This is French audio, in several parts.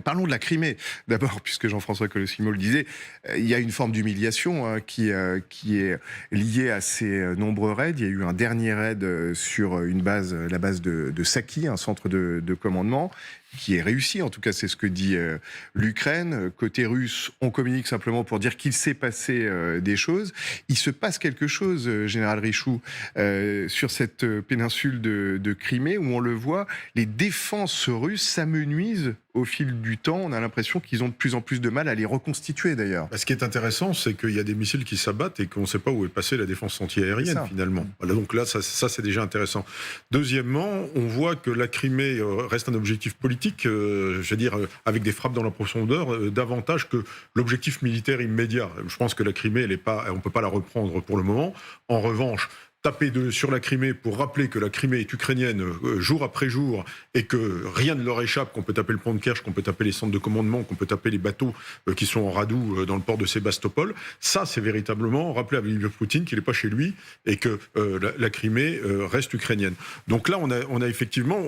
parlons de la Crimée. D'abord, puisque Jean-François Colossimo le disait, il y a une forme d'humiliation qui est liée à ces nombreux raids. Il y a eu un dernier raid sur la base de Saki, un centre de commandement, qui est réussi. En tout cas, c'est ce que dit l'Ukraine. Côté russe, on communique simplement pour dire qu'il s'est passé des choses. Il se passe quelque chose, général Richoux, sur cette péninsule de Crimée, où on le voit, les défenses russes s'amenuisent au fil du temps. On a l'impression qu'ils ont de plus en plus de mal à les reconstituer, d'ailleurs. Ce qui est intéressant, c'est qu'il y a des missiles qui s'abattent et qu'on ne sait pas où est passée la défense antiaérienne, finalement. Voilà, donc là, ça c'est déjà intéressant. Deuxièmement, on voit que la Crimée reste un objectif politique, je veux dire, avec des frappes dans la profondeur, davantage que l'objectif militaire immédiat. Je pense que la Crimée, on ne peut pas la reprendre pour le moment. En revanche, taper sur la Crimée pour rappeler que la Crimée est ukrainienne jour après jour et que rien ne leur échappe, qu'on peut taper le pont de Kerch, qu'on peut taper les centres de commandement, qu'on peut taper les bateaux qui sont en radoub dans le port de Sébastopol, ça c'est véritablement rappeler à Vladimir Poutine qu'il n'est pas chez lui et que la Crimée reste ukrainienne. Donc là on a effectivement,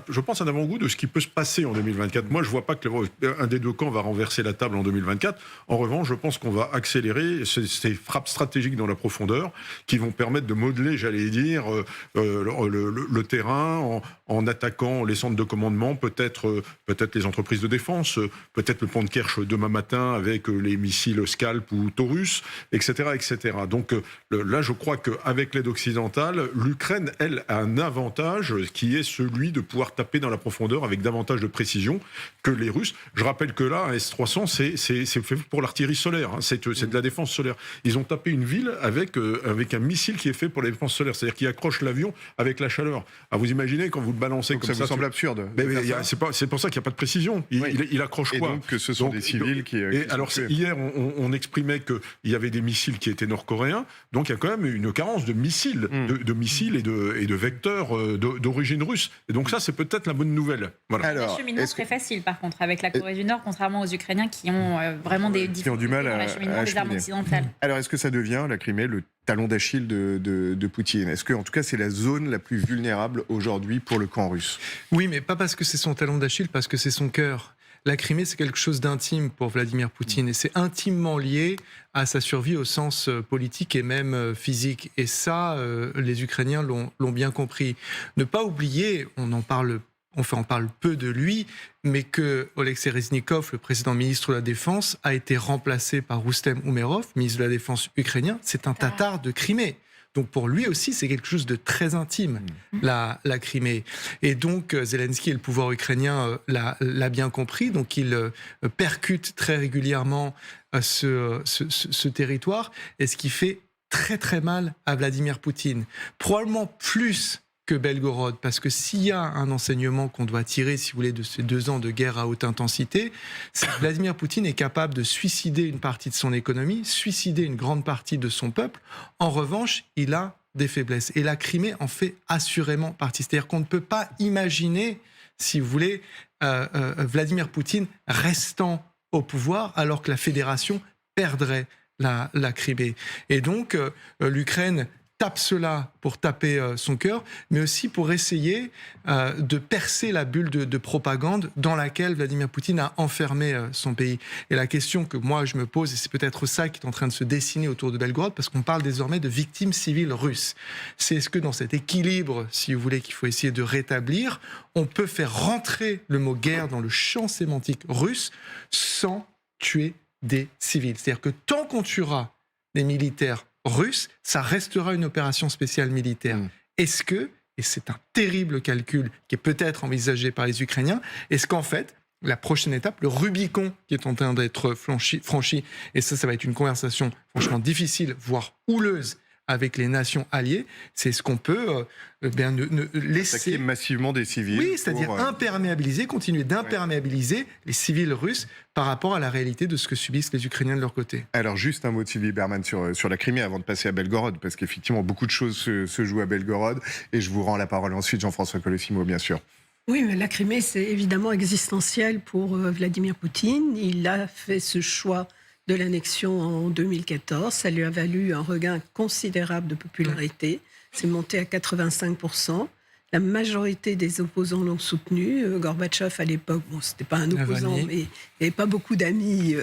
je pense, un avant-goût de ce qui peut se passer en 2024. Moi je ne vois pas qu'un des deux camps va renverser la table en 2024. En revanche, je pense qu'on va accélérer ces frappes stratégiques dans la profondeur qui vont permettre de modeler, j'allais dire, le terrain en attaquant les centres de commandement, peut-être les entreprises de défense, peut-être le pont de Kerch demain matin avec les missiles Scalp ou Taurus, etc., etc. Donc là, je crois qu'avec l'aide occidentale, l'Ukraine, elle, a un avantage qui est celui de pouvoir taper dans la profondeur avec davantage de précision que les Russes. Je rappelle que là, un S-300, c'est fait pour l'artillerie solaire, hein, c'est de la défense solaire. Ils ont tapé une ville avec un missile qui est fait pour la défense solaire, c'est-à-dire qu'il accroche l'avion avec la chaleur. Ah, vous imaginez quand vous le balancez donc comme ça, ça vous semble absurde. C'est pour ça qu'il n'y a pas de précision. Il accroche et quoi? Donc que ce sont des civils qui alors hier, on exprimait qu'il y avait des missiles qui étaient nord-coréens, donc il y a quand même une carence de missiles, de missiles et de vecteurs d'origine russe. Et donc ça, c'est peut-être la bonne nouvelle. Voilà. L'acheminement serait facile, par contre, avec la Corée du Nord, contrairement aux Ukrainiens qui ont vraiment des difficultés dans l'acheminement des armes occidentales. Alors, est-ce que ça devient, la Crimée, le talon d'Achille de Poutine? Est-ce que, en tout cas, c'est la zone la plus vulnérable aujourd'hui pour le camp russe? Oui, mais pas parce que c'est son talon d'Achille, parce que c'est son cœur. La Crimée, c'est quelque chose d'intime pour Vladimir Poutine et c'est intimement lié à sa survie au sens politique et même physique. Et ça, les Ukrainiens l'ont bien compris. Ne pas oublier, on en parle peu de lui, mais que Oleksiy Reznikov, le précédent ministre de la Défense, a été remplacé par Roustem Umerov, ministre de la Défense ukrainien. C'est un Tatar de Crimée. Donc pour lui aussi, c'est quelque chose de très intime, la Crimée. Et donc Zelensky et le pouvoir ukrainien l'a bien compris. Donc il percute très régulièrement ce territoire, et ce qui fait très très mal à Vladimir Poutine. Probablement plus que Belgorod, parce que s'il y a un enseignement qu'on doit tirer, si vous voulez, de ces 2 ans de guerre à haute intensité, c'est que Vladimir Poutine est capable de suicider une partie de son économie, suicider une grande partie de son peuple. En revanche, il a des faiblesses. Et la Crimée en fait assurément partie. C'est-à-dire qu'on ne peut pas imaginer, si vous voulez, Vladimir Poutine restant au pouvoir alors que la fédération perdrait la Crimée. Et donc, l'Ukraine tape cela pour taper son cœur, mais aussi pour essayer de percer la bulle de propagande dans laquelle Vladimir Poutine a enfermé son pays. Et la question que moi je me pose, et c'est peut-être ça qui est en train de se dessiner autour de Belgorod, parce qu'on parle désormais de victimes civiles russes, c'est est-ce que dans cet équilibre, si vous voulez, qu'il faut essayer de rétablir, on peut faire rentrer le mot guerre dans le champ sémantique russe sans tuer des civils. C'est-à-dire que tant qu'on tuera des militaires russe, ça restera une opération spéciale militaire. Est-ce que, et c'est un terrible calcul qui est peut-être envisagé par les Ukrainiens, est-ce qu'en fait, la prochaine étape, le Rubicon qui est en train d'être franchi, et ça va être une conversation franchement difficile, voire houleuse, avec les nations alliées, c'est ce qu'on peut laisser... Attaquer massivement des civils. Oui, c'est-à-dire imperméabiliser, continuer d'imperméabiliser les civils russes par rapport à la réalité de ce que subissent les Ukrainiens de leur côté. Alors juste un mot de Sylvie Berman sur la Crimée avant de passer à Belgorod, parce qu'effectivement beaucoup de choses se jouent à Belgorod, et je vous rends la parole ensuite, Jean-François Colossimo, bien sûr. Oui, mais la Crimée, c'est évidemment existentiel pour Vladimir Poutine. Il a fait ce choix de l'annexion en 2014. Ça lui a valu un regain considérable de popularité. C'est monté à 85%. La majorité des opposants l'ont soutenu. Gorbatchev, à l'époque, bon, c'était pas un opposant, Navalny. mais il n'avait pas beaucoup d'amis,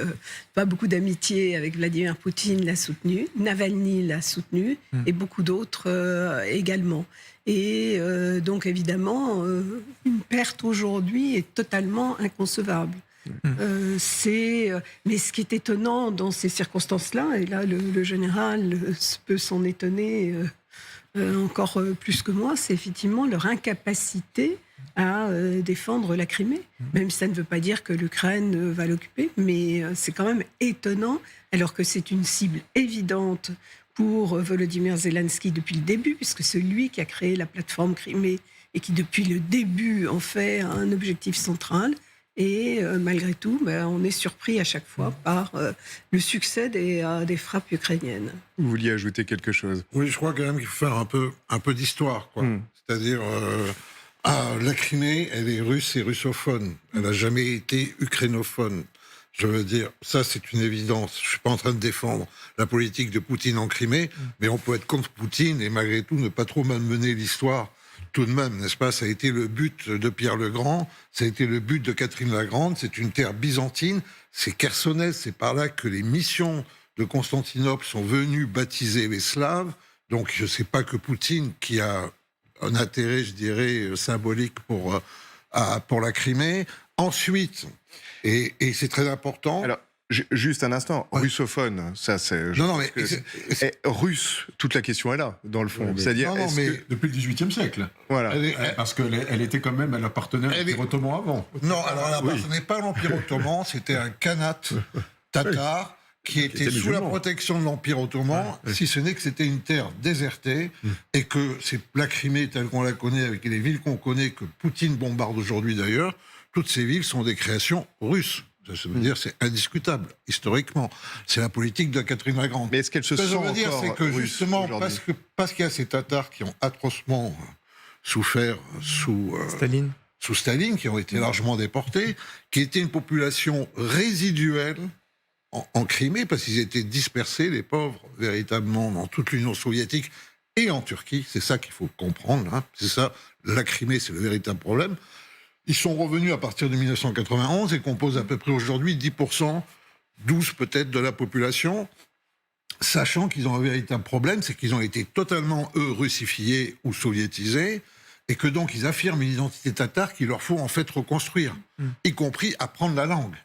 pas beaucoup d'amitié avec Vladimir Poutine, l'a soutenu. Navalny l'a soutenu, et beaucoup d'autres également. Et donc, évidemment, une perte aujourd'hui est totalement inconcevable. Mais ce qui est étonnant dans ces circonstances-là, et là le général peut s'en étonner encore plus que moi, c'est effectivement leur incapacité à défendre la Crimée. Même si ça ne veut pas dire que l'Ukraine va l'occuper, mais c'est quand même étonnant, alors que c'est une cible évidente pour Volodymyr Zelensky depuis le début, puisque c'est lui qui a créé la plateforme Crimée et qui depuis le début en fait un objectif central. Et malgré tout, on est surpris à chaque fois par le succès des frappes ukrainiennes. Vous vouliez ajouter quelque chose? Oui, je crois quand même qu'il faut faire un peu d'histoire, quoi. C'est-à-dire, la Crimée, elle est russe et russophone. Elle n'a jamais été ukrainophone. Je veux dire, ça c'est une évidence. Je ne suis pas en train de défendre la politique de Poutine en Crimée, mais on peut être contre Poutine et malgré tout ne pas trop malmener l'histoire. Tout de même, n'est-ce pas, ça a été le but de Pierre le Grand, ça a été le but de Catherine la Grande, c'est une terre byzantine, c'est Chersonèse, c'est par là que les missions de Constantinople sont venues baptiser les Slaves, donc je ne sais pas que Poutine, qui a un intérêt, je dirais, symbolique pour la Crimée. Ensuite, et c'est très important... Alors, juste un instant, russophone, ça c'est... Non, mais... russe, toute la question est là, dans le fond. Oui, mais... C'est-à-dire, depuis le XVIIIe siècle. Voilà. Parce qu'elle était quand même, elle appartenait à l'Empire ottoman avant. Non, alors elle n'appartenait pas à l'Empire ottoman, c'était un khanat tatar qui était sous la protection de l'Empire ottoman, si ce n'est que c'était une terre désertée, et que c'est la Crimée telle qu'on la connaît, avec les villes qu'on connaît, que Poutine bombarde aujourd'hui d'ailleurs, toutes ces villes sont des créations russes. Ça veut dire, c'est indiscutable, historiquement. C'est la politique de Catherine la Grande. Mais est-ce qu'elle se sent encore russe? C'est que justement, parce qu'il y a ces Tatars qui ont atrocement souffert sous Staline, qui ont été largement déportés, qui étaient une population résiduelle en Crimée, parce qu'ils étaient dispersés, les pauvres, véritablement, dans toute l'Union soviétique et en Turquie. C'est ça qu'il faut comprendre. Hein. C'est ça, la Crimée, c'est le véritable problème. Ils sont revenus à partir de 1991 et composent à peu près aujourd'hui 10%, 12% peut-être de la population, sachant qu'ils ont un véritable problème, c'est qu'ils ont été totalement, eux, russifiés ou soviétisés, et que donc ils affirment une identité tatare qu'il leur faut en fait reconstruire, y compris apprendre la langue.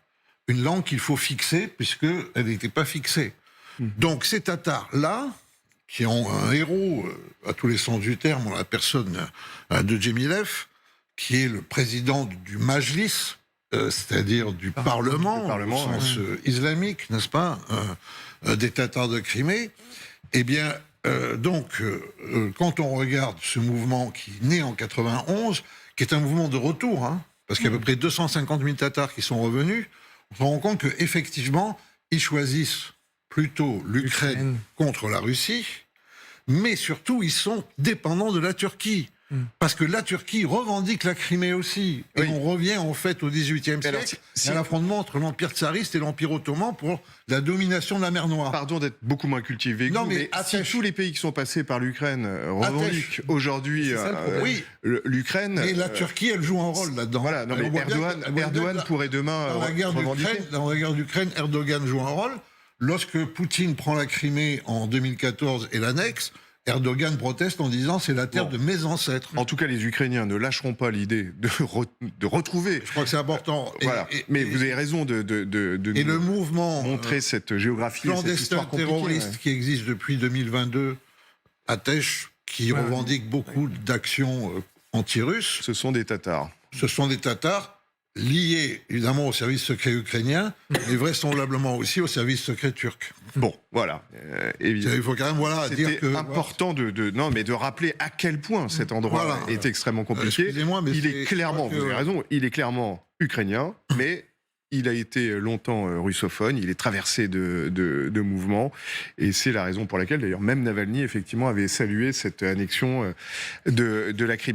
Une langue qu'il faut fixer, puisqu'elle n'était pas fixée. Donc ces Tatars-là, qui ont un héros, à tous les sens du terme, en la personne de Djemilev, qui est le président du Majlis, c'est-à-dire du Parlement, au sens islamique, n'est-ce pas, des Tatars de Crimée. Eh bien, quand on regarde ce mouvement qui naît en 91, qui est un mouvement de retour, hein, parce qu'il y a à peu près 250 000 Tatars qui sont revenus, on se rend compte qu'effectivement, ils choisissent plutôt l'Ukraine contre la Russie, mais surtout, ils sont dépendants de la Turquie. Parce que la Turquie revendique la Crimée aussi. Et on revient en fait au XVIIIe siècle, à l'affrontement entre l'Empire tsariste et l'Empire ottoman pour la domination de la mer Noire. Pardon d'être beaucoup moins cultivé. Non, mais si tous les pays qui sont passés par l'Ukraine revendiquent aujourd'hui l'Ukraine... Et la Turquie, elle joue un rôle là-dedans. Voilà, non, mais Erdogan pourrait demain revendiquer. Dans la guerre d'Ukraine, Erdogan joue un rôle. Lorsque Poutine prend la Crimée en 2014 et l'annexe, Erdogan proteste en disant c'est la terre de mes ancêtres. En tout cas, les Ukrainiens ne lâcheront pas l'idée de retrouver. Je crois que c'est important. Mais vous avez raison de et le mouvement montrer cette géographie, clandestin terroriste qui existe depuis 2022 à Tesh, qui revendique beaucoup d'actions anti-russes. Ce sont des Tatars. Ce sont des Tatars liés évidemment au service secret ukrainien, mais vraisemblablement aussi au service secret turc. Bon, voilà. Évidemment. Il faut quand même dire que... C'était important de rappeler à quel point cet endroit est extrêmement compliqué. Excusez-moi, mais il est clairement, vous avez raison, il est clairement ukrainien, mais il a été longtemps russophone, il est traversé de mouvements, et c'est la raison pour laquelle, d'ailleurs, même Navalny, effectivement, avait salué cette annexion de la Crimée.